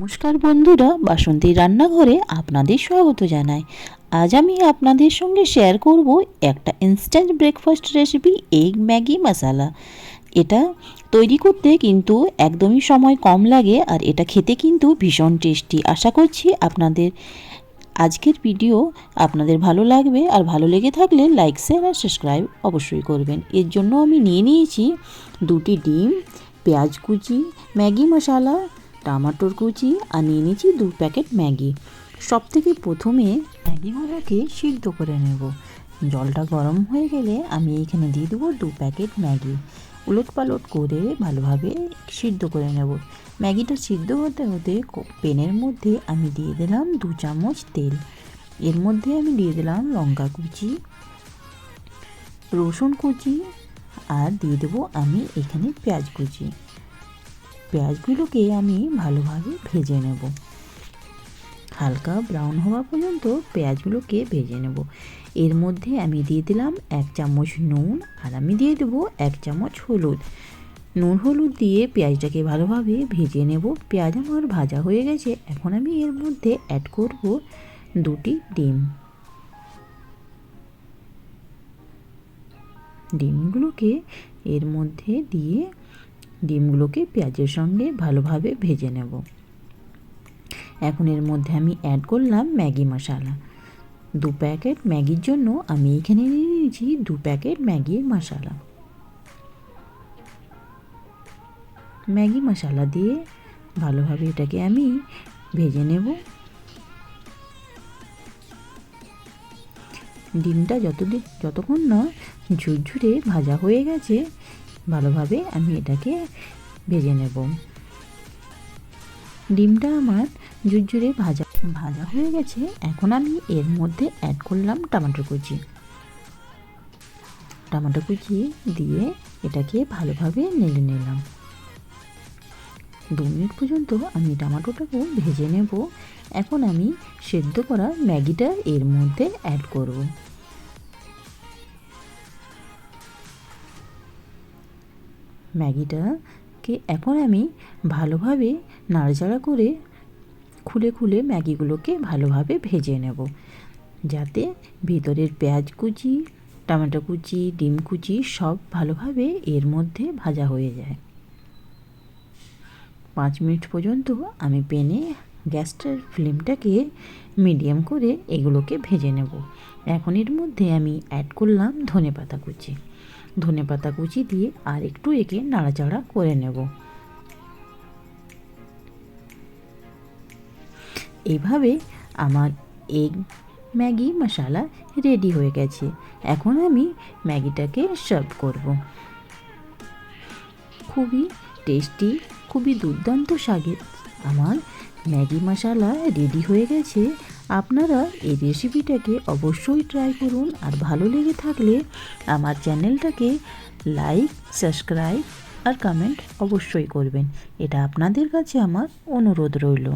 নমস্কার বন্ধুরা, বাসন্তী রান্নাঘরে আপনাদের স্বাগত জানাই। আজ আমি আপনাদের সঙ্গে শেয়ার করব একটা instant breakfast recipe, egg Maggi masala. এটা তৈরি করতে কিন্তু একদমই সময় কম লাগে আর এটা খেতে কিন্তু ভীষণ টেস্টি। আশা করছি আপনাদের আজকের ভিডিও আপনাদের ভালো লাগবে, আর ভালো লেগে থাকলে লাইক শেয়ার আর সাবস্ক্রাইব অবশ্যই করবেন। এর জন্য আমি নিয়ে নিয়েছি 2টি ডিম, পেঁয়াজ কুচি, ম্যাগি মশলা, টমেটোর কুচি আর নিয়ে নিয়েছি 2 প্যাকেট ম্যাগি। সবথেকে প্রথমে ম্যাগিগুলোকে সিদ্ধ করে নেব। জলটা গরম হয়ে গেলে আমি এখানে দিয়ে দেবো 2 প্যাকেট ম্যাগি। উলটপালট করে ভালোভাবে সিদ্ধ করে নেব। ম্যাগিটা সিদ্ধ হতে হতে প্যানের মধ্যে আমি দিয়ে দিলাম 2 চামচ তেল। এর মধ্যে আমি দিয়ে দিলাম লঙ্কা কুচি, রসুন কুচি আর দিয়ে দেবো আমি এখানে পেঁয়াজ কুচি। পেঁয়াজগুলোকে আমি ভালোভাবে ভেজে নেব, হালকা ব্রাউন হওয়া পর্যন্ত পেঁয়াজগুলোকে ভেজে নেব। এর মধ্যে আমি দিয়ে দিলাম 1 চামচ নুন আর আমি দিয়ে দেবো 1 চামচ হলুদ। নুন হলুদ দিয়ে পেঁয়াজটাকে ভালোভাবে ভেজে নেব। পেঁয়াজ আমার ভাজা হয়ে গেছে। এখন আমি এর মধ্যে অ্যাড করব 2টি ডিম। ডিমগুলোকে এর মধ্যে দিয়ে ডিমগুলোকে পেঁয়াজের সঙ্গে ভালোভাবে ভেজে নেব। এখন এর মধ্যে আমি অ্যাড করলাম ম্যাগি মশলা। 2 প্যাকেট ম্যাগির জন্য আমি এখানে নিয়ে নিয়েছি 2 প্যাকেট ম্যাগির মশলা। ম্যাগি মশলা দিয়ে ভালোভাবে এটাকে আমি ভেজে নেব। ডিমটা যতক্ষণ না ঝুরঝুরে ভাজা হয়ে গেছে, ভালোভাবে আমি এটাকে ভেজে নেব। ডিমটা আমার ঝুরঝুরে ভাজা হয়ে গেছে। এখন আমি এর মধ্যে অ্যাড করলাম টমেটো কুচি। টমেটো কুচি দিয়ে এটাকে ভালোভাবে নেড়ে নিলাম। 2 মিনিট পর্যন্ত আমি টমেটোটাকে ভেজে নেব। এখন আমি সেদ্ধ করা ম্যাগিটা এর মধ্যে অ্যাড করব। ম্যাগিটাকে এখন আমি ভালোভাবে নাড়াচাড়া করে খুলে ম্যাগিগুলোকে ভালোভাবে ভেজে নেব, যাতে ভিতরের পেঁয়াজ কুচি, টমেটো কুচি, ডিম কুচি সব ভালোভাবে এর মধ্যে ভাজা হয়ে যায়। 5 মিনিট পর্যন্ত আমি প্যানে গ্যাসটার ফ্লেমটাকে মিডিয়াম করে এগুলোকে ভেজে নেব। এখন এর মধ্যে আমি অ্যাড করলাম ধনেপাতা কুচি। ধনেপাতা কুচি দিয়ে আর একটু একে নাড়াচাড়া করে নেব। এইভাবে আমার এগ ম্যাগি মশলা রেডি হয়ে গেছে। এখন আমি ম্যাগিটাকে সার্ভ করব। খুবই টেস্টি, খুবই দুর্দান্ত স্বাদের আমার ম্যাগি মশলা রেডি হয়ে গেছে। আপনারা এই রেসিপিটাকে অবশ্যই ট্রাই করুন, আর ভালো লেগে থাকলে আমার চ্যানেলটাকে লাইক, সাবস্ক্রাইব আর কমেন্ট অবশ্যই করবেন। এটা আপনাদের কাছে আমার অনুরোধ রইল।